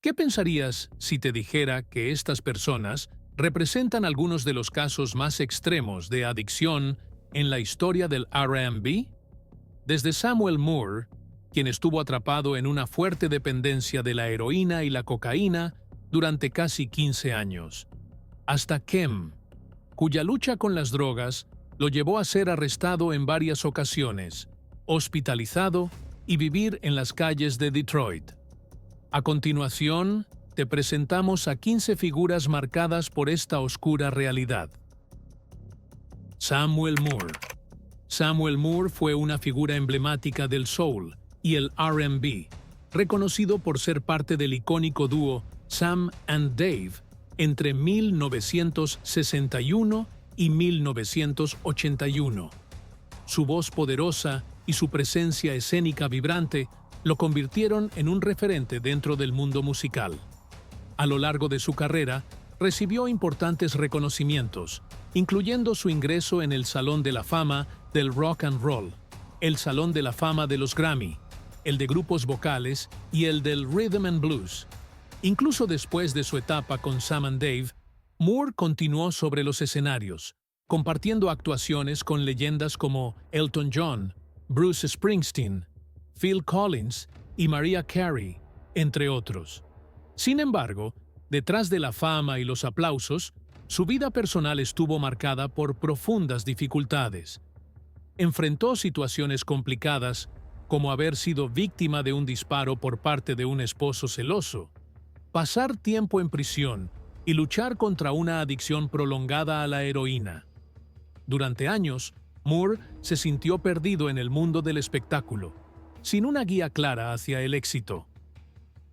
¿Qué pensarías si te dijera que estas personas representan algunos de los casos más extremos de adicción en la historia del R&B? Desde Samuel Moore, quien estuvo atrapado en una fuerte dependencia de la heroína y la cocaína durante casi 15 años, hasta Kem, cuya lucha con las drogas lo llevó a ser arrestado en varias ocasiones, hospitalizado y vivir en las calles de Detroit. A continuación, te presentamos a 15 figuras marcadas por esta oscura realidad. Samuel Moore. Samuel Moore fue una figura emblemática del soul y el R&B, reconocido por ser parte del icónico dúo Sam and Dave entre 1961 y 1981. Su voz poderosa y su presencia escénica vibrante lo convirtieron en un referente dentro del mundo musical. A lo largo de su carrera, recibió importantes reconocimientos, incluyendo su ingreso en el Salón de la Fama del Rock and Roll, el Salón de la Fama de los Grammy, el de grupos vocales y el del Rhythm and Blues. Incluso después de su etapa con Sam and Dave, Moore continuó sobre los escenarios, compartiendo actuaciones con leyendas como Elton John, Bruce Springsteen, Phil Collins y Mariah Carey, entre otros. Sin embargo, detrás de la fama y los aplausos, su vida personal estuvo marcada por profundas dificultades. Enfrentó situaciones complicadas, como haber sido víctima de un disparo por parte de un esposo celoso, pasar tiempo en prisión y luchar contra una adicción prolongada a la heroína. Durante años, Moore se sintió perdido en el mundo del espectáculo, sin una guía clara hacia el éxito.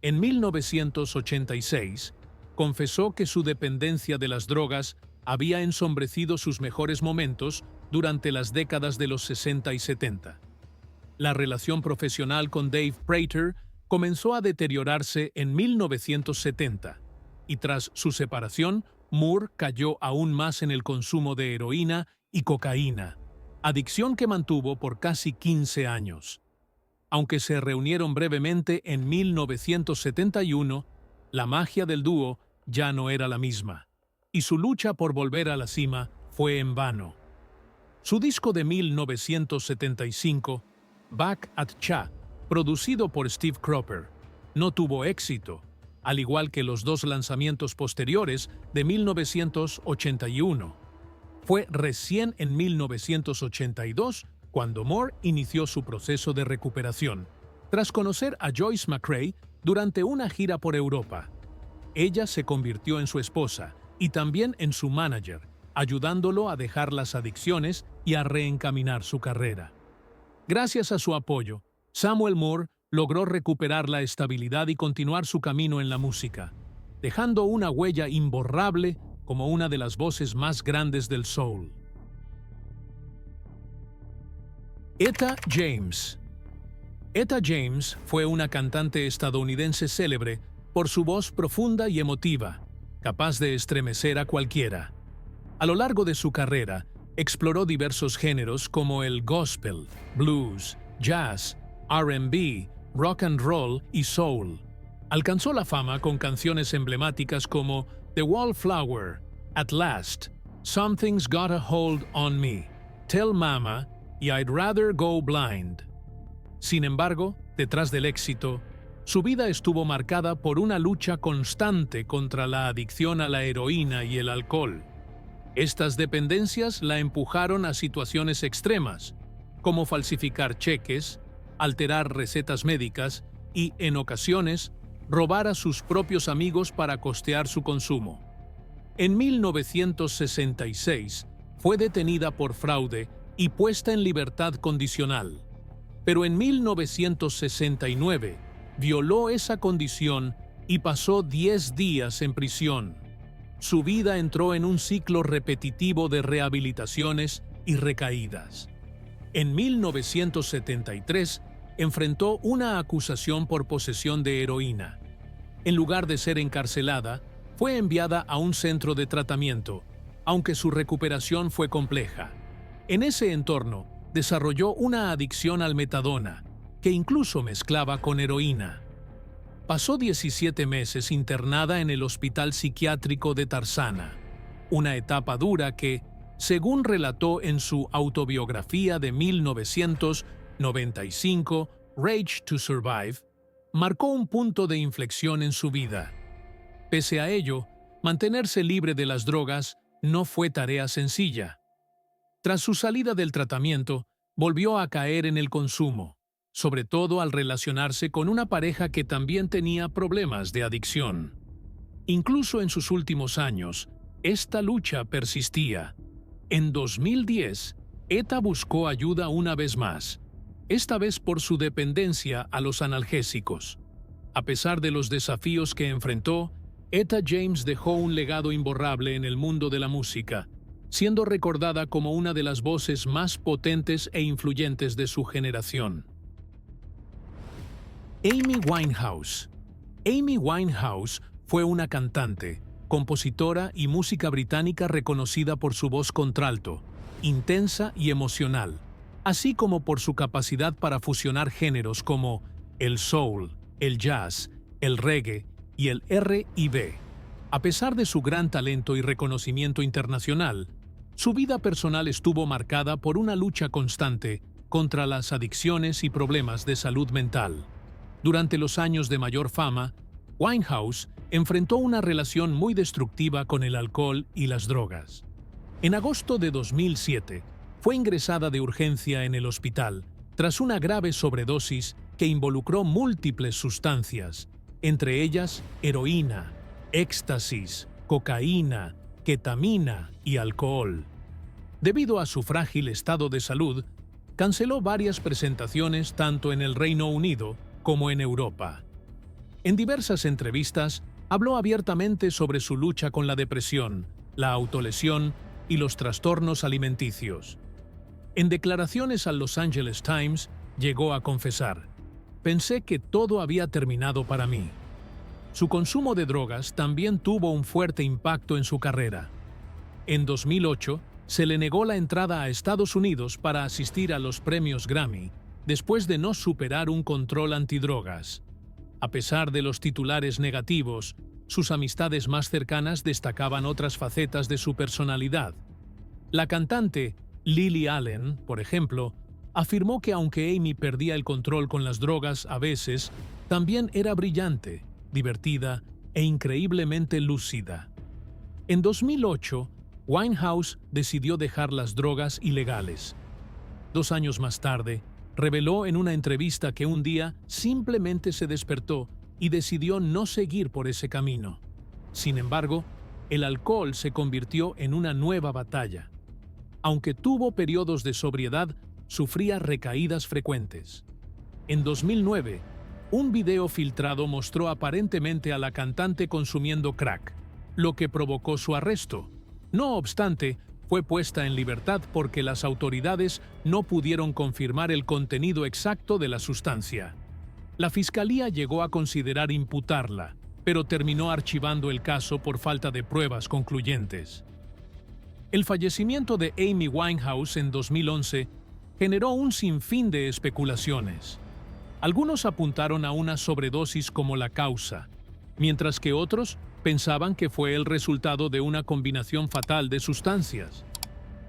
En 1986, confesó que su dependencia de las drogas había ensombrecido sus mejores momentos durante las décadas de los 60 y 70. La relación profesional con Dave Prater comenzó a deteriorarse en 1970, y tras su separación, Moore cayó aún más en el consumo de heroína y cocaína, adicción que mantuvo por casi 15 años. Aunque se reunieron brevemente en 1971, la magia del dúo ya no era la misma, y su lucha por volver a la cima fue en vano. Su disco de 1975, Back at Cha, producido por Steve Cropper, no tuvo éxito, al igual que los dos lanzamientos posteriores de 1981. Fue recién en 1982 cuando Moore inició su proceso de recuperación, tras conocer a Joyce McRae durante una gira por Europa. Ella se convirtió en su esposa y también en su manager, ayudándolo a dejar las adicciones y a reencaminar su carrera. Gracias a su apoyo, Samuel Moore logró recuperar la estabilidad y continuar su camino en la música, dejando una huella imborrable como una de las voces más grandes del soul. Etta James. Etta James fue una cantante estadounidense célebre por su voz profunda y emotiva, capaz de estremecer a cualquiera. A lo largo de su carrera, exploró diversos géneros como el gospel, blues, jazz, R&B, rock and roll y soul. Alcanzó la fama con canciones emblemáticas como The Wallflower, At Last, Something's Got a Hold on Me, Tell Mama y I'd Rather Go Blind. Sin embargo, detrás del éxito, su vida estuvo marcada por una lucha constante contra la adicción a la heroína y el alcohol. Estas dependencias la empujaron a situaciones extremas, como falsificar cheques, alterar recetas médicas y, en ocasiones, robar a sus propios amigos para costear su consumo. En 1966, fue detenida por fraude y puesta en libertad condicional. Pero en 1969, violó esa condición y pasó 10 días en prisión. Su vida entró en un ciclo repetitivo de rehabilitaciones y recaídas. En 1973, enfrentó una acusación por posesión de heroína. En lugar de ser encarcelada, fue enviada a un centro de tratamiento, aunque su recuperación fue compleja. En ese entorno, desarrolló una adicción al metadona, que incluso mezclaba con heroína. Pasó 17 meses internada en el Hospital Psiquiátrico de Tarzana, una etapa dura que, según relató en su autobiografía de 1995, Rage to Survive, marcó un punto de inflexión en su vida. Pese a ello, mantenerse libre de las drogas no fue tarea sencilla. Tras su salida del tratamiento, volvió a caer en el consumo, sobre todo al relacionarse con una pareja que también tenía problemas de adicción. Incluso en sus últimos años, esta lucha persistía. En 2010, Etta buscó ayuda una vez más, esta vez por su dependencia a los analgésicos. A pesar de los desafíos que enfrentó, Etta James dejó un legado imborrable en el mundo de la música, siendo recordada como una de las voces más potentes e influyentes de su generación. Amy Winehouse. Amy Winehouse fue una cantante, compositora y música británica reconocida por su voz contralto, intensa y emocional, así como por su capacidad para fusionar géneros como el soul, el jazz, el reggae y el R&B. A pesar de su gran talento y reconocimiento internacional, su vida personal estuvo marcada por una lucha constante contra las adicciones y problemas de salud mental. Durante los años de mayor fama, Winehouse enfrentó una relación muy destructiva con el alcohol y las drogas. En agosto de 2007, fue ingresada de urgencia en el hospital tras una grave sobredosis que involucró múltiples sustancias, entre ellas heroína, éxtasis, cocaína, ketamina y alcohol. Debido a su frágil estado de salud, canceló varias presentaciones tanto en el Reino Unido como en Europa. En diversas entrevistas, habló abiertamente sobre su lucha con la depresión, la autolesión y los trastornos alimenticios. En declaraciones al Los Angeles Times, llegó a confesar: «Pensé que todo había terminado para mí». Su consumo de drogas también tuvo un fuerte impacto en su carrera. En 2008, se le negó la entrada a Estados Unidos para asistir a los premios Grammy, después de no superar un control antidrogas. A pesar de los titulares negativos, sus amistades más cercanas destacaban otras facetas de su personalidad. La cantante Lily Allen, por ejemplo, afirmó que aunque Amy perdía el control con las drogas a veces, también era brillante, divertida e increíblemente lúcida. En 2008, Winehouse decidió dejar las drogas ilegales. 2 años más tarde, reveló en una entrevista que un día simplemente se despertó y decidió no seguir por ese camino. Sin embargo, el alcohol se convirtió en una nueva batalla. Aunque tuvo periodos de sobriedad, sufría recaídas frecuentes. En 2009, un video filtrado mostró aparentemente a la cantante consumiendo crack, lo que provocó su arresto. No obstante, fue puesta en libertad porque las autoridades no pudieron confirmar el contenido exacto de la sustancia. La fiscalía llegó a considerar imputarla, pero terminó archivando el caso por falta de pruebas concluyentes. El fallecimiento de Amy Winehouse en 2011 generó un sinfín de especulaciones. Algunos apuntaron a una sobredosis como la causa, mientras que otros pensaban que fue el resultado de una combinación fatal de sustancias.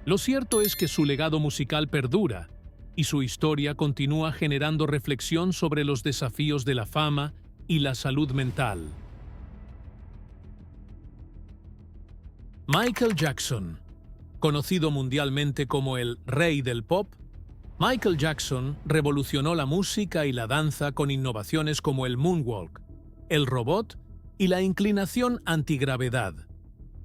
Lo cierto es que su legado musical perdura, y su historia continúa generando reflexión sobre los desafíos de la fama y la salud mental. Michael Jackson. Conocido mundialmente como el Rey del Pop, Michael Jackson revolucionó la música y la danza con innovaciones como el moonwalk, el robot y la inclinación antigravedad.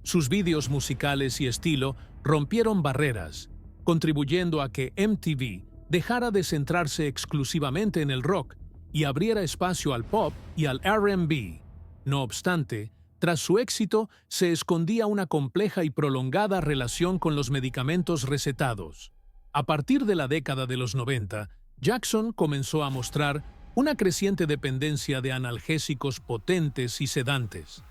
Sus vídeos musicales y estilo rompieron barreras, contribuyendo a que MTV dejara de centrarse exclusivamente en el rock y abriera espacio al pop y al R&B. No obstante, tras su éxito se escondía una compleja y prolongada relación con los medicamentos recetados. A partir de la década de los 90, Jackson comenzó a mostrar una creciente dependencia de analgésicos potentes y sedantes.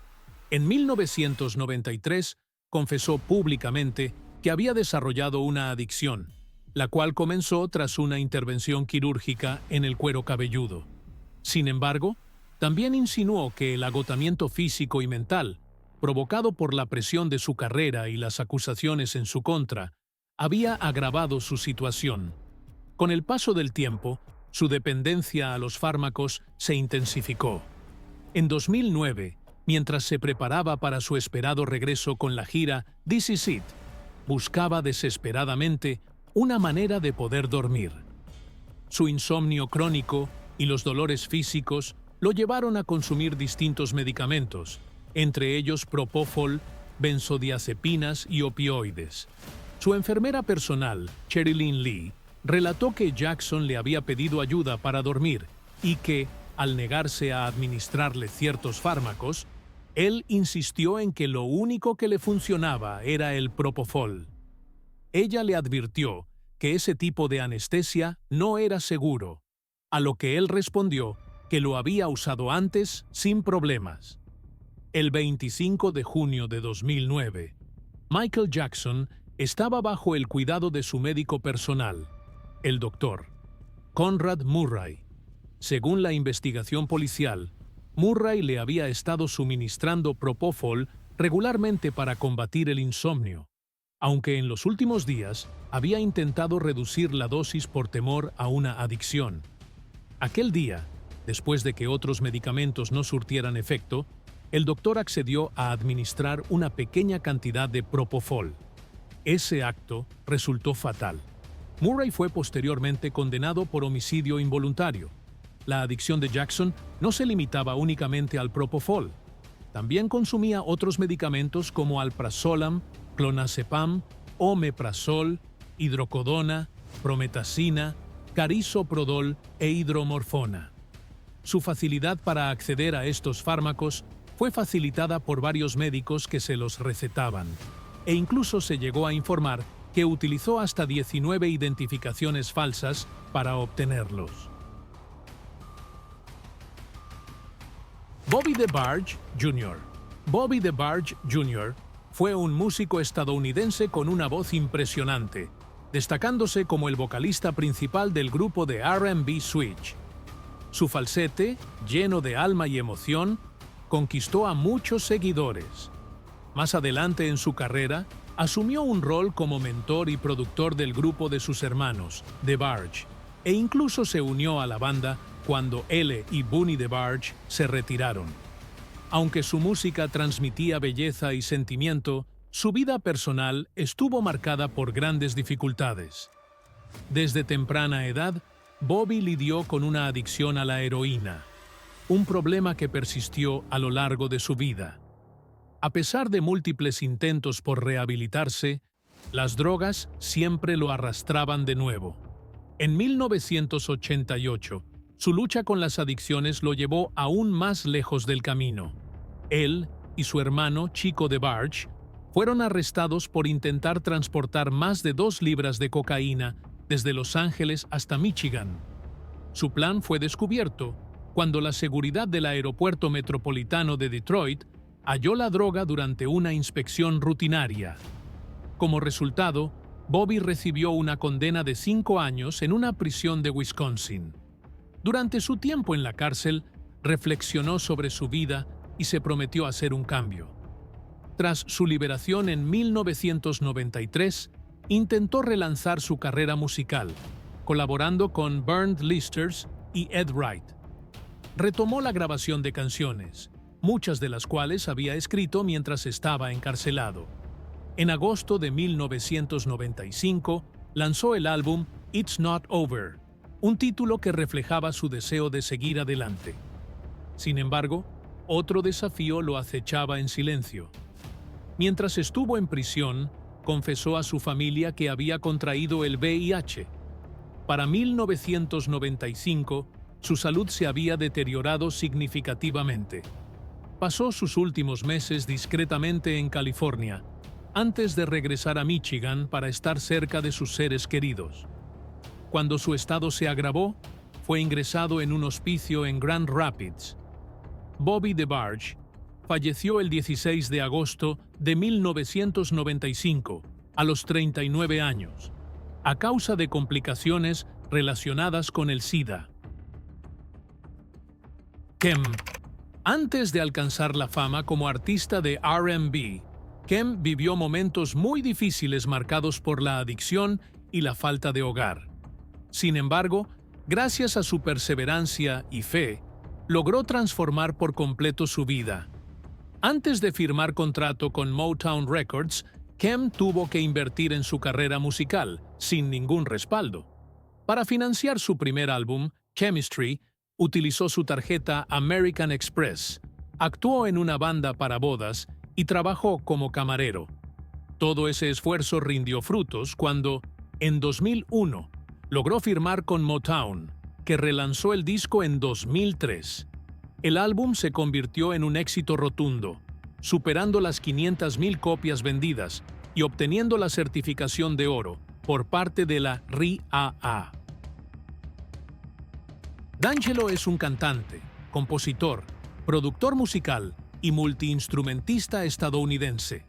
En 1993, confesó públicamente que había desarrollado una adicción, la cual comenzó tras una intervención quirúrgica en el cuero cabelludo. Sin embargo, También insinuó que el agotamiento físico y mental, provocado por la presión de su carrera y las acusaciones en su contra, había agravado su situación. Con el paso del tiempo, su dependencia a los fármacos se intensificó. En 2009, mientras se preparaba para su esperado regreso con la gira This Is It, buscaba desesperadamente una manera de poder dormir. Su insomnio crónico y los dolores físicos lo llevaron a consumir distintos medicamentos, entre ellos propofol, benzodiazepinas y opioides. Su enfermera personal, Sherilyn Lee, relató que Jackson le había pedido ayuda para dormir y que, al negarse a administrarle ciertos fármacos, él insistió en que lo único que le funcionaba era el propofol. Ella le advirtió que ese tipo de anestesia no era seguro, a lo que él respondió que lo había usado antes sin problemas. El 25 de junio de 2009, Michael Jackson estaba bajo el cuidado de su médico personal, el doctor Conrad Murray. Según la investigación policial, Murray le había estado suministrando propofol regularmente para combatir el insomnio, aunque en los últimos días había intentado reducir la dosis por temor a una adicción. Aquel día, después de que otros medicamentos no surtieran efecto, el doctor accedió a administrar una pequeña cantidad de propofol. Ese acto resultó fatal. Murray fue posteriormente condenado por homicidio involuntario. La adicción de Jackson no se limitaba únicamente al propofol. También consumía otros medicamentos como alprazolam, clonazepam, omeprazol, hidrocodona, prometacina, carisoprodol e hidromorfona. Su facilidad para acceder a estos fármacos fue facilitada por varios médicos que se los recetaban, e incluso se llegó a informar que utilizó hasta 19 identificaciones falsas para obtenerlos. Bobby DeBarge Jr. Bobby DeBarge Jr. fue un músico estadounidense con una voz impresionante, destacándose como el vocalista principal del grupo de R&B Switch. Su falsete, lleno de alma y emoción, conquistó a muchos seguidores. Más adelante en su carrera, asumió un rol como mentor y productor del grupo de sus hermanos, DeBarge, e incluso se unió a la banda cuando Elle y Bunny DeBarge se retiraron. Aunque su música transmitía belleza y sentimiento, su vida personal estuvo marcada por grandes dificultades. Desde temprana edad, Bobby lidió con una adicción a la heroína, un problema que persistió a lo largo de su vida. A pesar de múltiples intentos por rehabilitarse, las drogas siempre lo arrastraban de nuevo. En 1988, su lucha con las adicciones lo llevó aún más lejos del camino. Él y su hermano Chico DeBarge fueron arrestados por intentar transportar más de 2 libras de cocaína desde Los Ángeles hasta Michigan. Su plan fue descubierto cuando la seguridad del aeropuerto metropolitano de Detroit halló la droga durante una inspección rutinaria. Como resultado, Bobby recibió una condena de 5 años en una prisión de Wisconsin. Durante su tiempo en la cárcel, reflexionó sobre su vida y se prometió hacer un cambio. Tras su liberación en 1993, intentó relanzar su carrera musical, colaborando con Bernd Listers y Ed Wright. Retomó la grabación de canciones, muchas de las cuales había escrito mientras estaba encarcelado. En agosto de 1995, lanzó el álbum It's Not Over, un título que reflejaba su deseo de seguir adelante. Sin embargo, otro desafío lo acechaba en silencio. Mientras estuvo en prisión, confesó a su familia que había contraído el VIH. Para 1995, su salud se había deteriorado significativamente. Pasó sus últimos meses discretamente en California, antes de regresar a Michigan para estar cerca de sus seres queridos. Cuando su estado se agravó, fue ingresado en un hospicio en Grand Rapids. Bobby DeBarge falleció el 16 de agosto de 1995, a los 39 años, a causa de complicaciones relacionadas con el SIDA. Kem. Antes de alcanzar la fama como artista de R&B, Kem vivió momentos muy difíciles marcados por la adicción y la falta de hogar. Sin embargo, gracias a su perseverancia y fe, logró transformar por completo su vida. Antes de firmar contrato con Motown Records, Kem tuvo que invertir en su carrera musical, sin ningún respaldo. Para financiar su primer álbum, Chemistry, utilizó su tarjeta American Express, actuó en una banda para bodas y trabajó como camarero. Todo ese esfuerzo rindió frutos cuando, en 2001, logró firmar con Motown, que relanzó el disco en 2003. El álbum se convirtió en un éxito rotundo, superando las 500,000 copias vendidas y obteniendo la certificación de oro por parte de la RIAA. D'Angelo es un cantante, compositor, productor musical y multiinstrumentista estadounidense.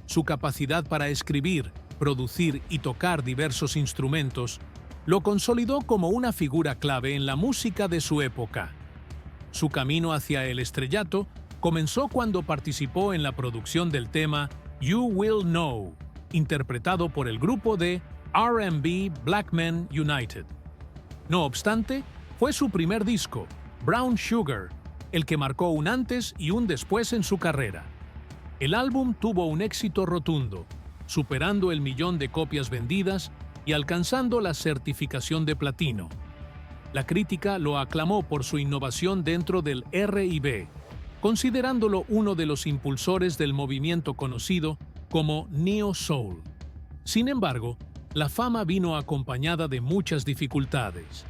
Su capacidad para escribir, producir y tocar diversos instrumentos lo consolidó como una figura clave en la música de su época. Su camino hacia el estrellato comenzó cuando participó en la producción del tema You Will Know, interpretado por el grupo de R&B Black Men United. No obstante, fue su primer disco, Brown Sugar, el que marcó un antes y un después en su carrera. El álbum tuvo un éxito rotundo, superando el 1,000,000 de copias vendidas y alcanzando la certificación de platino. La crítica lo aclamó por su innovación dentro del R&B, considerándolo uno de los impulsores del movimiento conocido como Neo Soul. Sin embargo, la fama vino acompañada de muchas dificultades.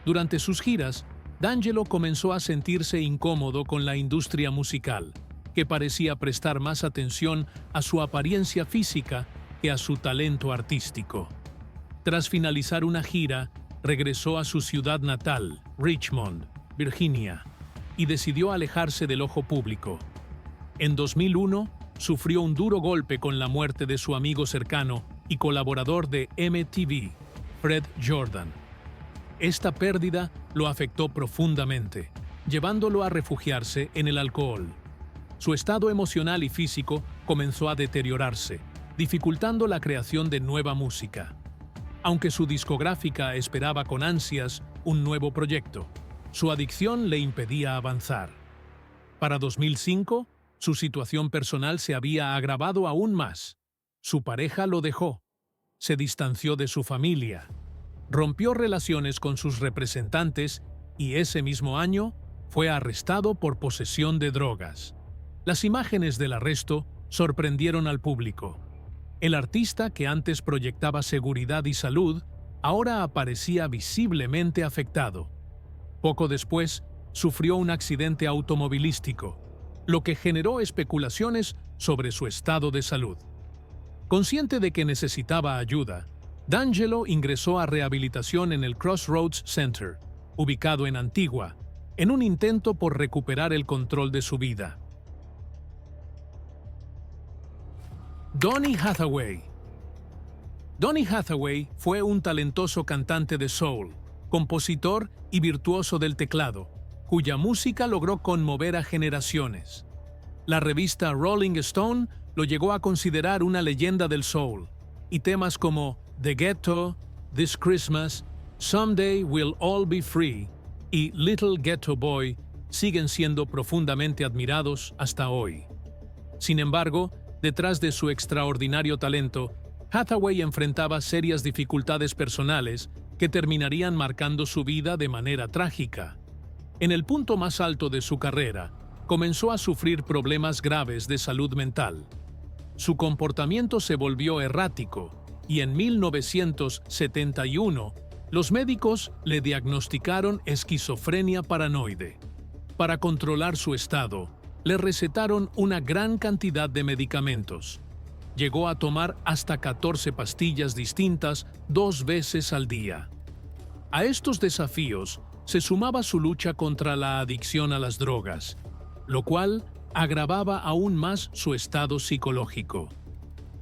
Durante sus giras, D'Angelo comenzó a sentirse incómodo con la industria musical, que parecía prestar más atención a su apariencia física que a su talento artístico. Tras finalizar una gira, regresó a su ciudad natal, Richmond, Virginia, y decidió alejarse del ojo público. En 2001, sufrió un duro golpe con la muerte de su amigo cercano y colaborador de MTV, Fred Jordan. Esta pérdida lo afectó profundamente, llevándolo a refugiarse en el alcohol. Su estado emocional y físico comenzó a deteriorarse, dificultando la creación de nueva música. Aunque su discográfica esperaba con ansias un nuevo proyecto, su adicción le impedía avanzar. Para 2005, su situación personal se había agravado aún más. Su pareja lo dejó, se distanció de su familia, rompió relaciones con sus representantes y ese mismo año fue arrestado por posesión de drogas. Las imágenes del arresto sorprendieron al público. El artista, que antes proyectaba seguridad y salud, ahora aparecía visiblemente afectado. Poco después, sufrió un accidente automovilístico, lo que generó especulaciones sobre su estado de salud. Consciente de que necesitaba ayuda, D'Angelo ingresó a rehabilitación en el Crossroads Center, ubicado en Antigua, en un intento por recuperar el control de su vida. Donny Hathaway. Donny Hathaway fue un talentoso cantante de soul, compositor y virtuoso del teclado, cuya música logró conmover a generaciones. La revista Rolling Stone lo llegó a considerar una leyenda del soul, y temas como The Ghetto, This Christmas, Someday We'll All Be Free y Little Ghetto Boy siguen siendo profundamente admirados hasta hoy. Sin embargo, detrás de su extraordinario talento, Hathaway enfrentaba serias dificultades personales que terminarían marcando su vida de manera trágica. En el punto más alto de su carrera, comenzó a sufrir problemas graves de salud mental. Su comportamiento se volvió errático y en 1971 los médicos le diagnosticaron esquizofrenia paranoide. Para controlar su estado, le recetaron una gran cantidad de medicamentos. Llegó a tomar hasta 14 pastillas distintas 2 veces al día. A estos desafíos se sumaba su lucha contra la adicción a las drogas, lo cual agravaba aún más su estado psicológico.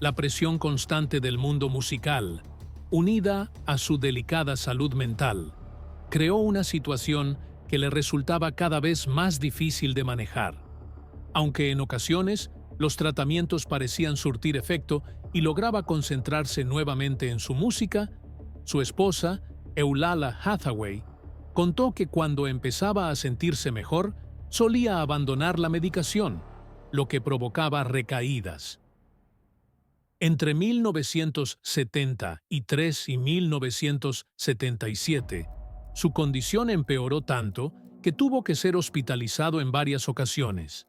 La presión constante del mundo musical, unida a su delicada salud mental, creó una situación que le resultaba cada vez más difícil de manejar. Aunque en ocasiones los tratamientos parecían surtir efecto y lograba concentrarse nuevamente en su música, su esposa, Eulalia Hathaway, contó que cuando empezaba a sentirse mejor, solía abandonar la medicación, lo que provocaba recaídas. Entre 1973 y 1977, su condición empeoró tanto que tuvo que ser hospitalizado en varias ocasiones.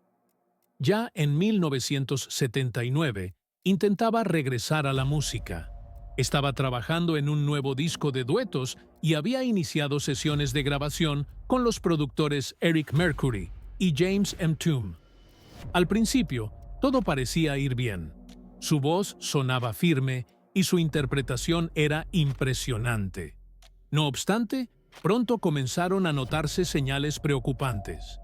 Ya en 1979, intentaba regresar a la música. Estaba trabajando en un nuevo disco de duetos y había iniciado sesiones de grabación con los productores Eric Mercury y James M. Toome. Al principio, todo parecía ir bien. Su voz sonaba firme y su interpretación era impresionante. No obstante, pronto comenzaron a notarse señales preocupantes.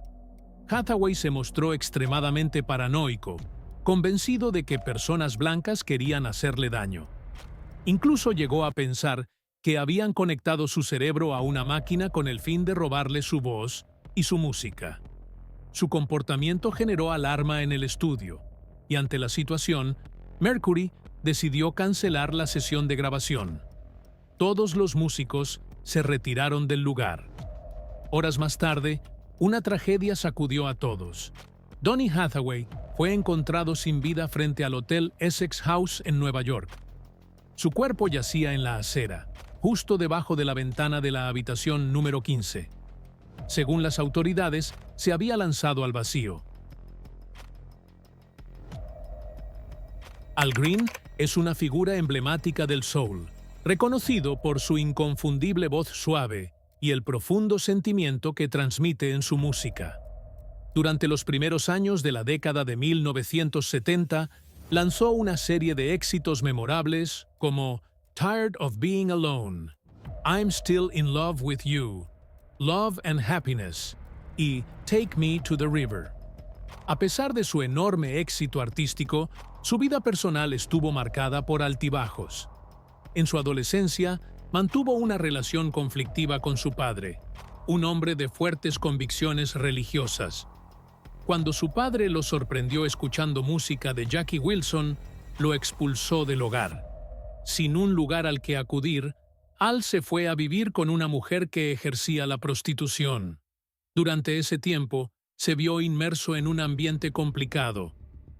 Hathaway se mostró extremadamente paranoico, convencido de que personas blancas querían hacerle daño. Incluso llegó a pensar que habían conectado su cerebro a una máquina con el fin de robarle su voz y su música. Su comportamiento generó alarma en el estudio, y ante la situación, Mercury decidió cancelar la sesión de grabación. Todos los músicos se retiraron del lugar. Horas más tarde, una tragedia sacudió a todos. Donny Hathaway fue encontrado sin vida frente al Hotel Essex House en Nueva York. Su cuerpo yacía en la acera, justo debajo de la ventana de la habitación número 15. Según las autoridades, se había lanzado al vacío. Al Green es una figura emblemática del soul, reconocido por su inconfundible voz suave y el profundo sentimiento que transmite en su música. Durante los primeros años de la década de 1970, lanzó una serie de éxitos memorables como Tired of Being Alone, I'm Still in Love with You, Love and Happiness y Take Me to the River. A pesar de su enorme éxito artístico, su vida personal estuvo marcada por altibajos. En su adolescencia, mantuvo una relación conflictiva con su padre, un hombre de fuertes convicciones religiosas. Cuando su padre lo sorprendió escuchando música de Jackie Wilson, lo expulsó del hogar. Sin un lugar al que acudir, Al se fue a vivir con una mujer que ejercía la prostitución. Durante ese tiempo, se vio inmerso en un ambiente complicado,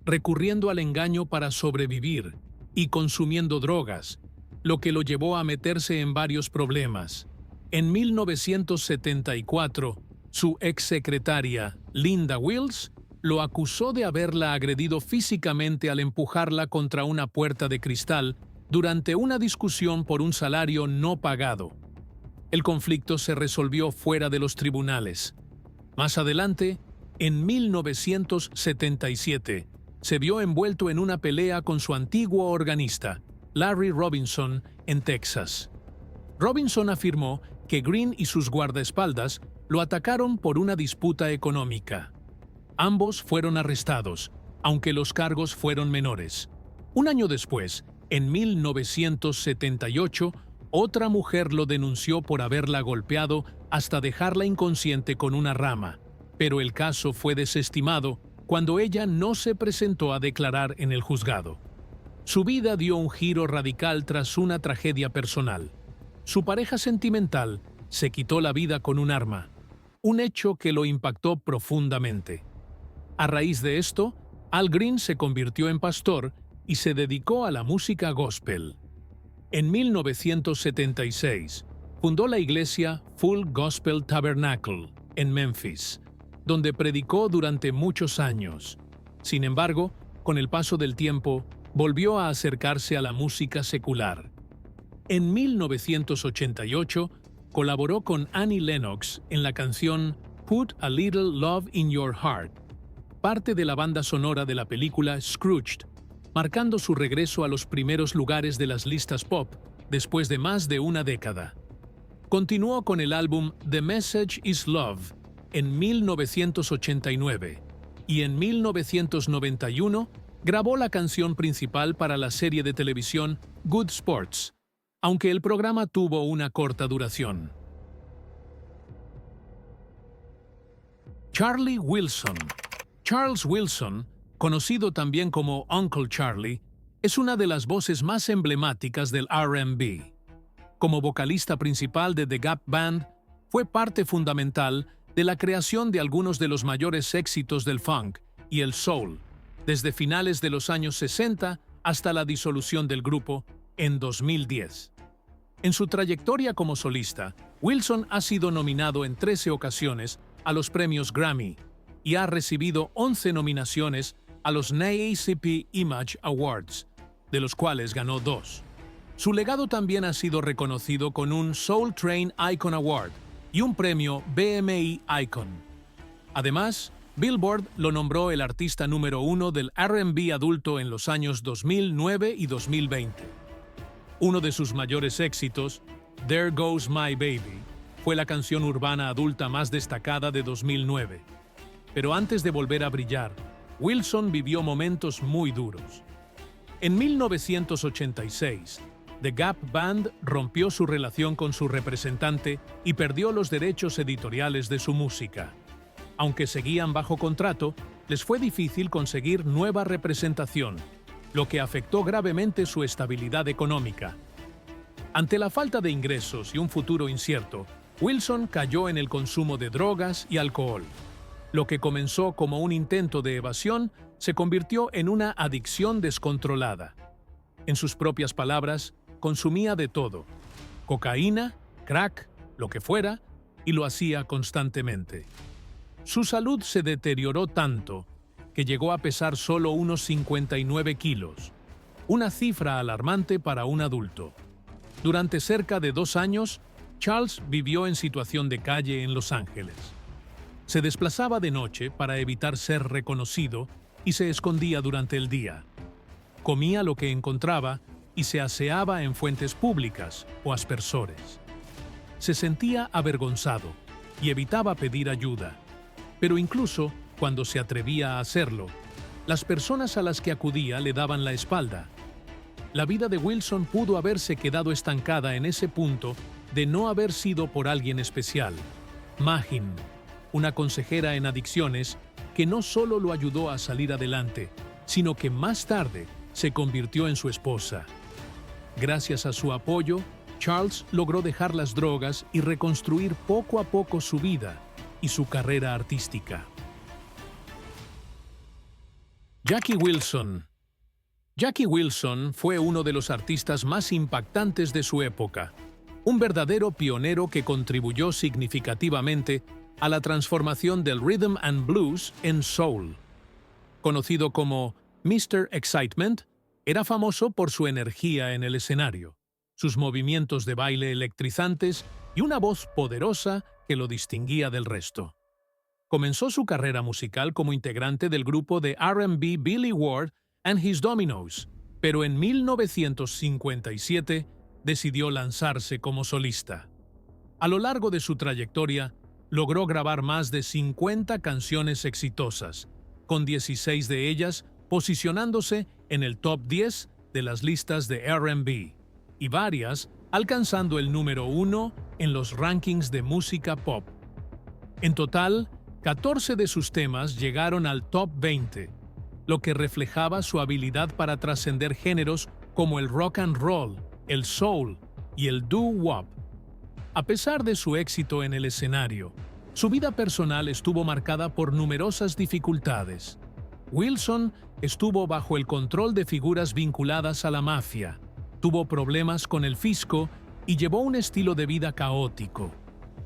recurriendo al engaño para sobrevivir y consumiendo drogas, lo que lo llevó a meterse en varios problemas. En 1974, su exsecretaria, Linda Wills, lo acusó de haberla agredido físicamente al empujarla contra una puerta de cristal durante una discusión por un salario no pagado. El conflicto se resolvió fuera de los tribunales. Más adelante, en 1977, se vio envuelto en una pelea con su antiguo organista, Larry Robinson, en Texas. Robinson afirmó que Green y sus guardaespaldas lo atacaron por una disputa económica. Ambos fueron arrestados, aunque los cargos fueron menores. Un año después, en 1978, otra mujer lo denunció por haberla golpeado hasta dejarla inconsciente con una rama, pero el caso fue desestimado cuando ella no se presentó a declarar en el juzgado. Su vida dio un giro radical tras una tragedia personal. Su pareja sentimental se quitó la vida con un arma, un hecho que lo impactó profundamente. A raíz de esto, Al Green se convirtió en pastor y se dedicó a la música gospel. En 1976, fundó la iglesia Full Gospel Tabernacle en Memphis, donde predicó durante muchos años. Sin embargo, con el paso del tiempo, volvió a acercarse a la música secular. En 1988, colaboró con Annie Lennox en la canción Put a Little Love in Your Heart, parte de la banda sonora de la película Scrooged, marcando su regreso a los primeros lugares de las listas pop después de más de una década. Continuó con el álbum The Message is Love en 1989 y en 1991 grabó la canción principal para la serie de televisión Good Sports, aunque el programa tuvo una corta duración. Charlie Wilson. Charles Wilson, conocido también como Uncle Charlie, es una de las voces más emblemáticas del R&B. Como vocalista principal de The Gap Band, fue parte fundamental de la creación de algunos de los mayores éxitos del funk y el soul, desde finales de los años 60 hasta la disolución del grupo en 2010. En su trayectoria como solista, Wilson ha sido nominado en 13 ocasiones a los premios Grammy y ha recibido 11 nominaciones a los NAACP Image Awards, de los cuales ganó 2. Su legado también ha sido reconocido con un Soul Train Icon Award y un premio BMI Icon. Además, Billboard lo nombró el artista número 1 del R&B adulto en los años 2009 y 2020. Uno de sus mayores éxitos, There Goes My Baby, fue la canción urbana adulta más destacada de 2009. Pero antes de volver a brillar, Wilson vivió momentos muy duros. En 1986, The Gap Band rompió su relación con su representante y perdió los derechos editoriales de su música. Aunque seguían bajo contrato, les fue difícil conseguir nueva representación, lo que afectó gravemente su estabilidad económica. Ante la falta de ingresos y un futuro incierto, Wilson cayó en el consumo de drogas y alcohol. Lo que comenzó como un intento de evasión se convirtió en una adicción descontrolada. En sus propias palabras, consumía de todo: cocaína, crack, lo que fuera, y lo hacía constantemente. Su salud se deterioró tanto que llegó a pesar solo unos 59 kilos, una cifra alarmante para un adulto. Durante cerca de 2 años, Charles vivió en situación de calle en Los Ángeles. Se desplazaba de noche para evitar ser reconocido y se escondía durante el día. Comía lo que encontraba y se aseaba en fuentes públicas o aspersores. Se sentía avergonzado y evitaba pedir ayuda, pero incluso cuando se atrevía a hacerlo, las personas a las que acudía le daban la espalda. La vida de Wilson pudo haberse quedado estancada en ese punto de no haber sido por alguien especial, Magin, una consejera en adicciones que no solo lo ayudó a salir adelante, sino que más tarde se convirtió en su esposa. Gracias a su apoyo, Charles logró dejar las drogas y reconstruir poco a poco su vida y su carrera artística. Jackie Wilson. Jackie Wilson fue uno de los artistas más impactantes de su época, un verdadero pionero que contribuyó significativamente a la transformación del rhythm and blues en soul. Conocido como Mr. Excitement, era famoso por su energía en el escenario, sus movimientos de baile electrizantes y una voz poderosa que lo distinguía del resto. Comenzó su carrera musical como integrante del grupo de R&B Billy Ward and His Dominoes, pero en 1957 decidió lanzarse como solista. A lo largo de su trayectoria, logró grabar más de 50 canciones exitosas, con 16 de ellas posicionándose en el top 10 de las listas de R&B, y varias alcanzando el número 1 en los rankings de música pop. En total, 14 de sus temas llegaron al top 20, lo que reflejaba su habilidad para trascender géneros como el rock and roll, el soul y el doo-wop. A pesar de su éxito en el escenario, su vida personal estuvo marcada por numerosas dificultades. Wilson estuvo bajo el control de figuras vinculadas a la mafia, tuvo problemas con el fisco y llevó un estilo de vida caótico.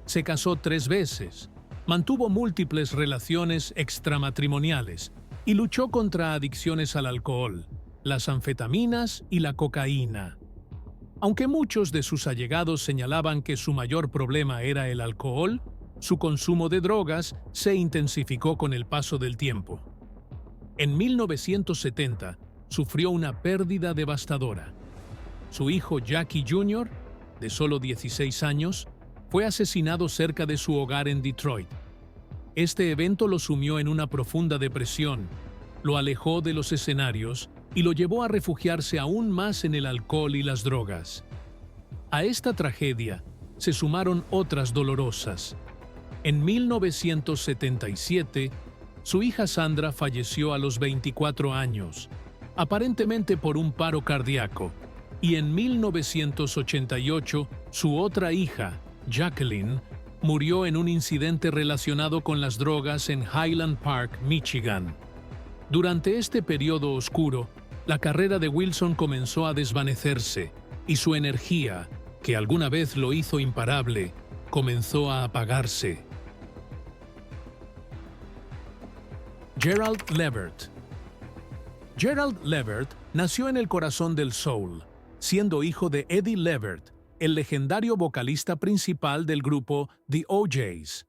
Se casó 3 veces, mantuvo múltiples relaciones extramatrimoniales y luchó contra adicciones al alcohol, las anfetaminas y la cocaína. Aunque muchos de sus allegados señalaban que su mayor problema era el alcohol, su consumo de drogas se intensificó con el paso del tiempo. En 1970, sufrió una pérdida devastadora. Su hijo Jackie Jr., de solo 16 años, fue asesinado cerca de su hogar en Detroit. Este evento lo sumió en una profunda depresión, lo alejó de los escenarios y lo llevó a refugiarse aún más en el alcohol y las drogas. A esta tragedia se sumaron otras dolorosas. En 1977, su hija Sandra falleció a los 24 años, aparentemente por un paro cardíaco, y en 1988 su otra hija, Jacqueline, murió en un incidente relacionado con las drogas en Highland Park, Michigan. Durante este periodo oscuro, la carrera de Wilson comenzó a desvanecerse y su energía, que alguna vez lo hizo imparable, comenzó a apagarse. Gerald Levert. Gerald Levert nació en el corazón del soul, siendo hijo de Eddie Levert, el legendario vocalista principal del grupo The O'Jays.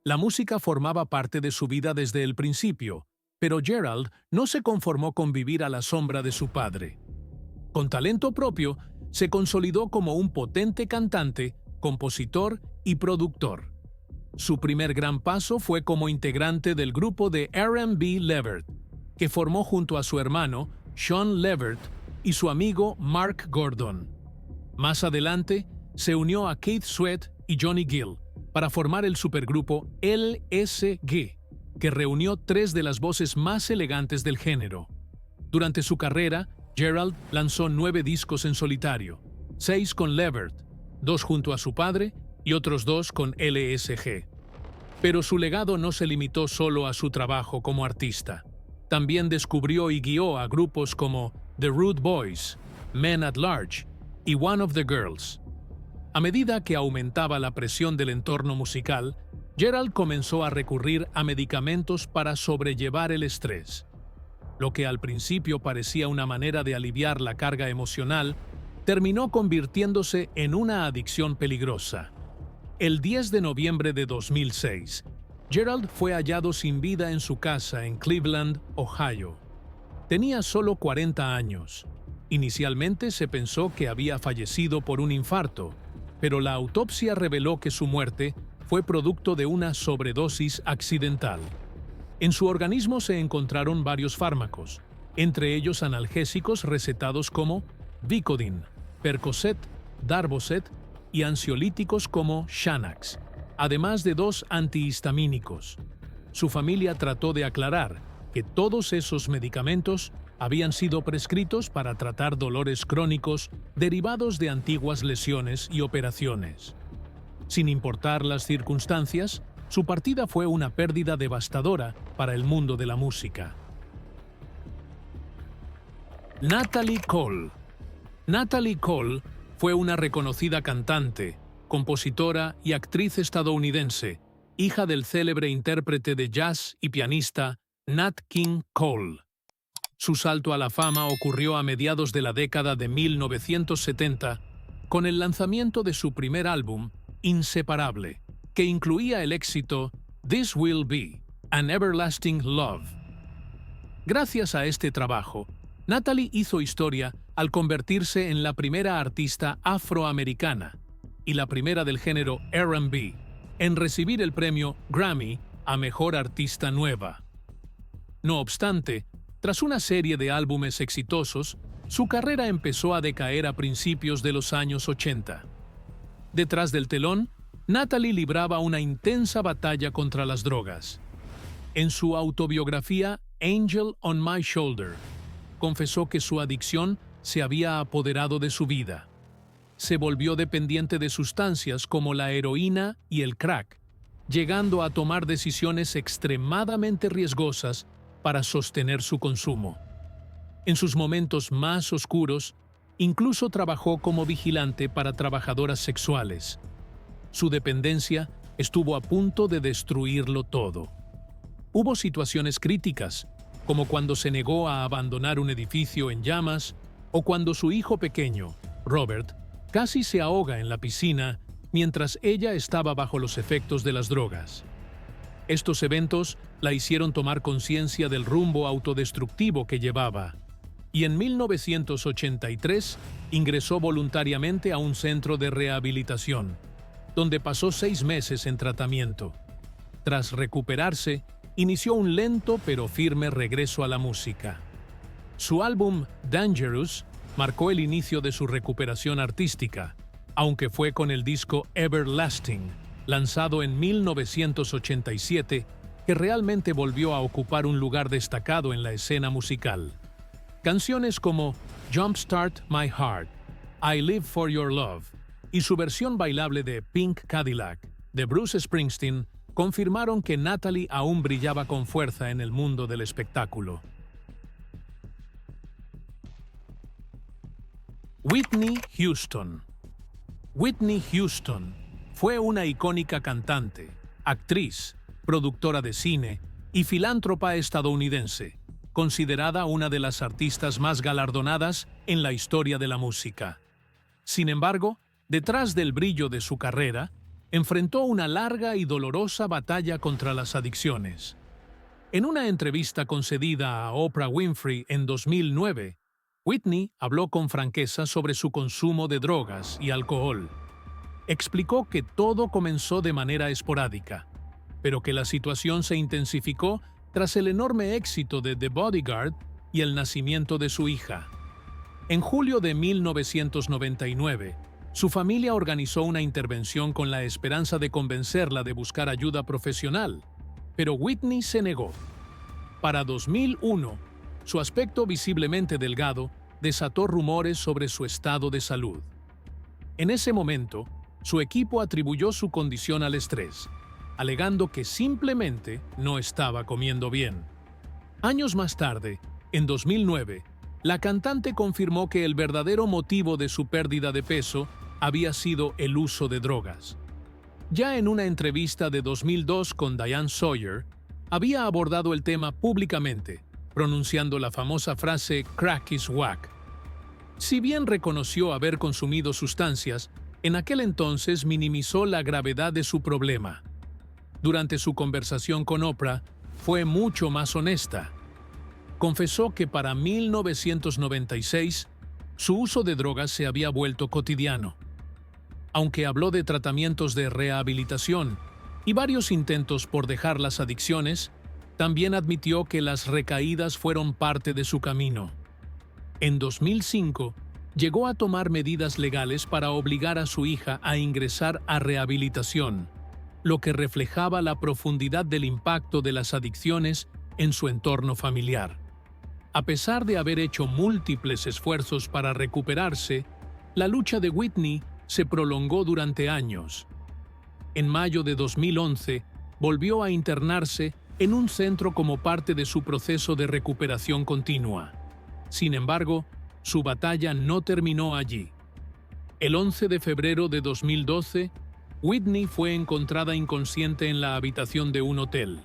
La música formaba parte de su vida desde el principio, pero Gerald no se conformó con vivir a la sombra de su padre. Con talento propio, se consolidó como un potente cantante, compositor y productor. Su primer gran paso fue como integrante del grupo de R&B Levert, que formó junto a su hermano, Sean Levert, y su amigo Mark Gordon. Más adelante, se unió a Keith Sweat y Johnny Gill para formar el supergrupo LSG, que reunió tres de las voces más elegantes del género. Durante su carrera, Gerald lanzó 9 discos en solitario, 6 con Levert, 2 junto a su padre y otros 2 con LSG. Pero su legado no se limitó solo a su trabajo como artista. También descubrió y guió a grupos como The Rude Boys, Men at Large y One of the Girls. A medida que aumentaba la presión del entorno musical, Gerald comenzó a recurrir a medicamentos para sobrellevar el estrés. Lo que al principio parecía una manera de aliviar la carga emocional, terminó convirtiéndose en una adicción peligrosa. El 10 de noviembre de 2006, Gerald fue hallado sin vida en su casa en Cleveland, Ohio. Tenía solo 40 años. Inicialmente se pensó que había fallecido por un infarto, pero la autopsia reveló que su muerte fue producto de una sobredosis accidental. En su organismo se encontraron varios fármacos, entre ellos analgésicos recetados como Vicodin, Percocet, Darvocet y ansiolíticos como Xanax, además de 2 antihistamínicos. Su familia trató de aclarar que todos esos medicamentos habían sido prescritos para tratar dolores crónicos derivados de antiguas lesiones y operaciones. Sin importar las circunstancias, su partida fue una pérdida devastadora para el mundo de la música. Natalie Cole. Natalie Cole fue una reconocida cantante, compositora y actriz estadounidense, hija del célebre intérprete de jazz y pianista Nat King Cole. Su salto a la fama ocurrió a mediados de la década de 1970 con el lanzamiento de su primer álbum, Inseparable, que incluía el éxito This Will Be, An Everlasting Love. Gracias a este trabajo, Natalie hizo historia al convertirse en la primera artista afroamericana y la primera del género R&B en recibir el premio Grammy a Mejor Artista Nueva. No obstante, tras una serie de álbumes exitosos, su carrera empezó a decaer a principios de los años 80. Detrás del telón, Natalie libraba una intensa batalla contra las drogas. En su autobiografía Angel on My Shoulder, confesó que su adicción se había apoderado de su vida. Se volvió dependiente de sustancias como la heroína y el crack, llegando a tomar decisiones extremadamente riesgosas para sostener su consumo. En sus momentos más oscuros, incluso trabajó como vigilante para trabajadoras sexuales. Su dependencia estuvo a punto de destruirlo todo. Hubo situaciones críticas, como cuando se negó a abandonar un edificio en llamas o cuando su hijo pequeño, Robert, casi se ahoga en la piscina mientras ella estaba bajo los efectos de las drogas. Estos eventos la hicieron tomar conciencia del rumbo autodestructivo que llevaba, y en 1983 ingresó voluntariamente a un centro de rehabilitación, donde pasó 6 meses en tratamiento. Tras recuperarse, inició un lento pero firme regreso a la música. Su álbum Dangerous marcó el inicio de su recuperación artística, aunque fue con el disco Everlasting lanzado en 1987, que realmente volvió a ocupar un lugar destacado en la escena musical. Canciones como Jumpstart My Heart, I Live for Your Love y su versión bailable de Pink Cadillac de Bruce Springsteen confirmaron que Natalie aún brillaba con fuerza en el mundo del espectáculo. Whitney Houston. Whitney Houston fue una icónica cantante, actriz, productora de cine y filántropa estadounidense, considerada una de las artistas más galardonadas en la historia de la música. Sin embargo, detrás del brillo de su carrera, enfrentó una larga y dolorosa batalla contra las adicciones. En una entrevista concedida a Oprah Winfrey en 2009, Whitney habló con franqueza sobre su consumo de drogas y alcohol. Explicó que todo comenzó de manera esporádica, pero que la situación se intensificó tras el enorme éxito de The Bodyguard y el nacimiento de su hija. En julio de 1999, su familia organizó una intervención con la esperanza de convencerla de buscar ayuda profesional, pero Whitney se negó. Para 2001, su aspecto visiblemente delgado desató rumores sobre su estado de salud. En ese momento, su equipo atribuyó su condición al estrés, alegando que simplemente no estaba comiendo bien. Años más tarde, en 2009, la cantante confirmó que el verdadero motivo de su pérdida de peso había sido el uso de drogas. Ya en una entrevista de 2002 con Diane Sawyer, había abordado el tema públicamente, pronunciando la famosa frase "crack is whack". Si bien reconoció haber consumido sustancias, en aquel entonces minimizó la gravedad de su problema. Durante su conversación con Oprah, fue mucho más honesta. Confesó que para 1996, su uso de drogas se había vuelto cotidiano. Aunque habló de tratamientos de rehabilitación y varios intentos por dejar las adicciones, también admitió que las recaídas fueron parte de su camino. En 2005, llegó a tomar medidas legales para obligar a su hija a ingresar a rehabilitación, lo que reflejaba la profundidad del impacto de las adicciones en su entorno familiar. A pesar de haber hecho múltiples esfuerzos para recuperarse, la lucha de Whitney se prolongó durante años. En mayo de 2011, volvió a internarse en un centro como parte de su proceso de recuperación continua. Sin embargo, su batalla no terminó allí. El 11 de febrero de 2012, Whitney fue encontrada inconsciente en la habitación de un hotel.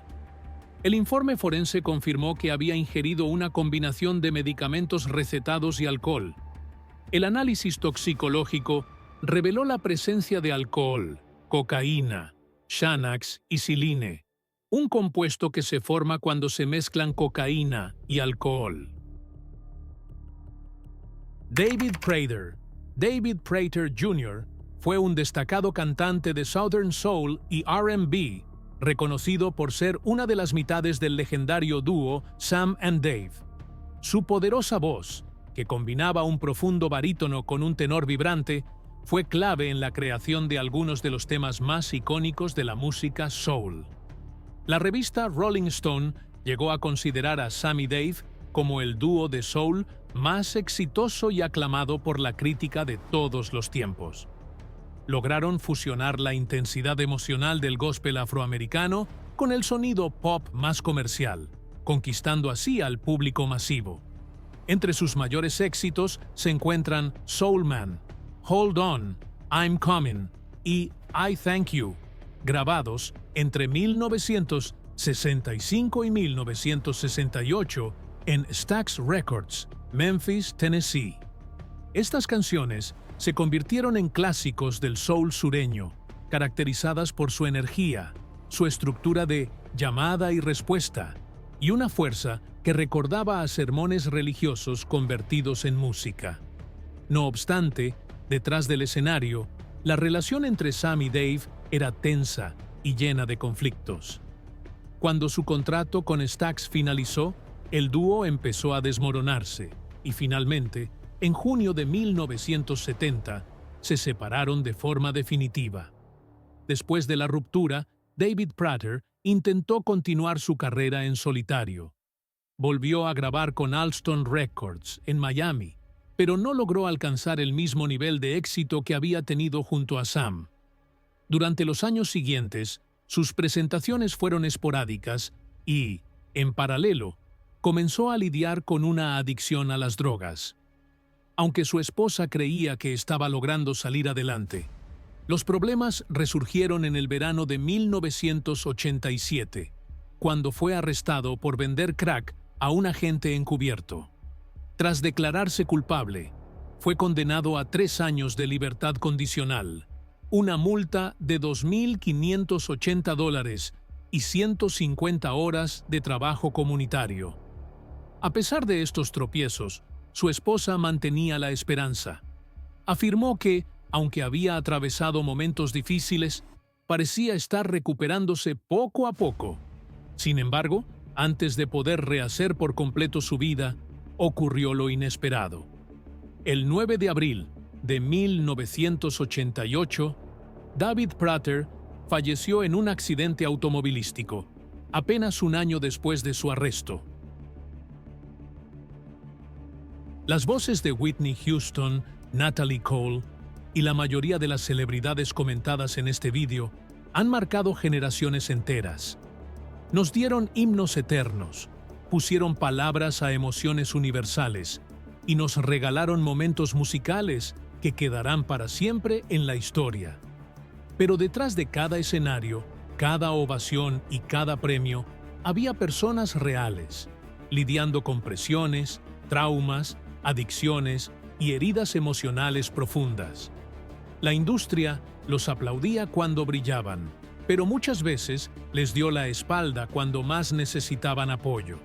El informe forense confirmó que había ingerido una combinación de medicamentos recetados y alcohol. El análisis toxicológico reveló la presencia de alcohol, cocaína, Xanax y Ciline, un compuesto que se forma cuando se mezclan cocaína y alcohol. David Prater. David Prater Jr. fue un destacado cantante de Southern Soul y R&B, reconocido por ser una de las mitades del legendario dúo Sam and Dave. Su poderosa voz, que combinaba un profundo barítono con un tenor vibrante, fue clave en la creación de algunos de los temas más icónicos de la música soul. La revista Rolling Stone llegó a considerar a Sam y Dave como el dúo de soul más exitoso y aclamado por la crítica de todos los tiempos. Lograron fusionar la intensidad emocional del gospel afroamericano con el sonido pop más comercial, conquistando así al público masivo. Entre sus mayores éxitos se encuentran Soul Man, Hold On, I'm Coming y I Thank You, grabados entre 1965 y 1968 en Stax Records, Memphis, Tennessee. Estas canciones se convirtieron en clásicos del soul sureño, caracterizadas por su energía, su estructura de llamada y respuesta, y una fuerza que recordaba a sermones religiosos convertidos en música. No obstante, detrás del escenario, la relación entre Sam y Dave era tensa y llena de conflictos. Cuando su contrato con Stax finalizó, el dúo empezó a desmoronarse y finalmente, en junio de 1970, se separaron de forma definitiva. después de la ruptura, David Prater intentó continuar su carrera en solitario. Volvió a grabar con Alston Records en Miami, pero no logró alcanzar el mismo nivel de éxito que había tenido junto a Sam. Durante los años siguientes, sus presentaciones fueron esporádicas y, en paralelo, comenzó a lidiar con una adicción a las drogas. Aunque su esposa creía que estaba logrando salir adelante, los problemas resurgieron en el verano de 1987, cuando fue arrestado por vender crack a un agente encubierto. Tras declararse culpable, fue condenado a 3 años de libertad condicional, una multa de $2.580 y 150 horas de trabajo comunitario. A pesar de estos tropiezos, su esposa mantenía la esperanza. Afirmó que, aunque había atravesado momentos difíciles, parecía estar recuperándose poco a poco. Sin embargo, antes de poder rehacer por completo su vida, ocurrió lo inesperado. El 9 de abril de 1988, David Prater falleció en un accidente automovilístico, apenas un año después de su arresto. Las voces de Whitney Houston, Natalie Cole y la mayoría de las celebridades comentadas en este vídeo han marcado generaciones enteras. Nos dieron himnos eternos, pusieron palabras a emociones universales y nos regalaron momentos musicales que quedarán para siempre en la historia. Pero detrás de cada escenario, cada ovación y cada premio, había personas reales, lidiando con presiones, traumas, adicciones y heridas emocionales profundas. La industria los aplaudía cuando brillaban, pero muchas veces les dio la espalda cuando más necesitaban apoyo.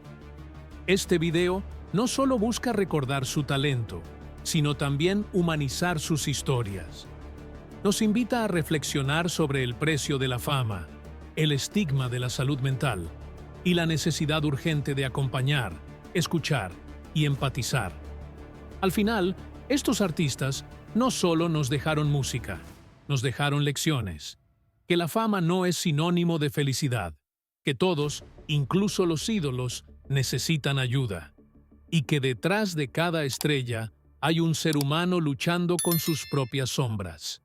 Este video no solo busca recordar su talento, sino también humanizar sus historias. Nos invita a reflexionar sobre el precio de la fama, el estigma de la salud mental y la necesidad urgente de acompañar, escuchar y empatizar. Al final, estos artistas no solo nos dejaron música, nos dejaron lecciones. Que la fama no es sinónimo de felicidad, que todos, incluso los ídolos, necesitan ayuda, y que detrás de cada estrella hay un ser humano luchando con sus propias sombras.